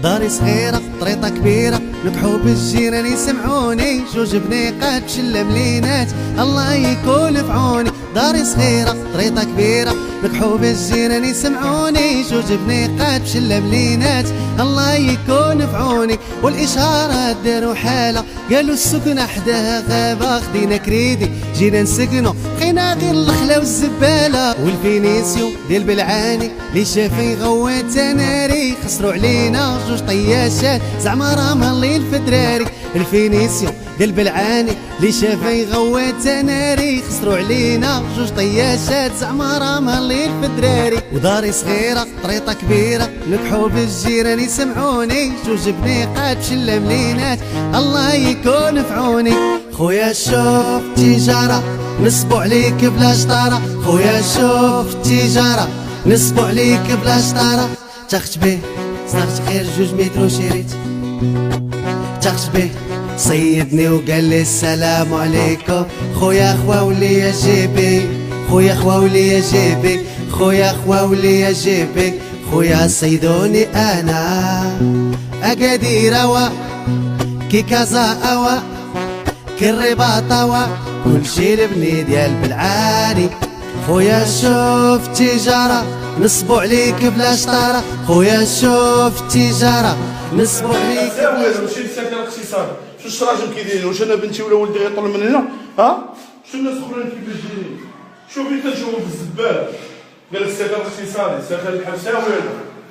داري صغيرة طريطة كبيرة نكحو بالجيران يسمعوني، جوج بنيقات بشلة ملينات الله يكون في عوني. داري صغيرة طريطة كبيرة نكحو بالجيران يسمعوني، جوج بنيقات بشلة ملينات الله يكون في عوني. والإشارة داروا حالة قالوا السكنة حداها غابة، خدينا كريدي جينا نسكنو بقينا غير الخلا والزبالة. والفينيسيو ديال بلعاني لي شافي غوات تناري، خسروا علينا جوج طياشات زعما راه مهلين في الدراري. الفينيسيو ديال بلعاني لي شافي غوات تناري، خسروا علينا جوج طياشات زعما راه مهلين في الدراري. وداري صغيرة طريطة كبيرة نكحو بالجيران يسمعوني، جوج بنيقات بشلة ملينات الله يكون في عوني. خويا شوف التجارة نصبوا عليك بلا شطارة، خويا شوف التجارة نصبوا عليك بلا شطارة. تاخت بيه صنعت غير 2 متر وشريت، تاخت بيه صيدني وقال لي السلام عليكم. خويا خواولي يا جيبي، خويا خواولي يا جيبي، خويا خواولي يا جيبي. خويا صيدوني انا اكادير وا كي كازا اوا كي الرباط وا كلشي لبني ديال بلعاني. خويا شوف التجارة نصبوا عليك بلا شطارة، خويا شوف التجارة نصبوا عليك. ماشي لساكن الاقتصاد، شو الراجل كيدير؟ واش انا بنتي ولا ولدي غيطل من هنا؟ ها؟ شو الناس الاخرين كيفاش دايرين؟ شوفي كنشوفو في الزبال، قال لك السكن الاقتصادي، سكن الحبسه والو.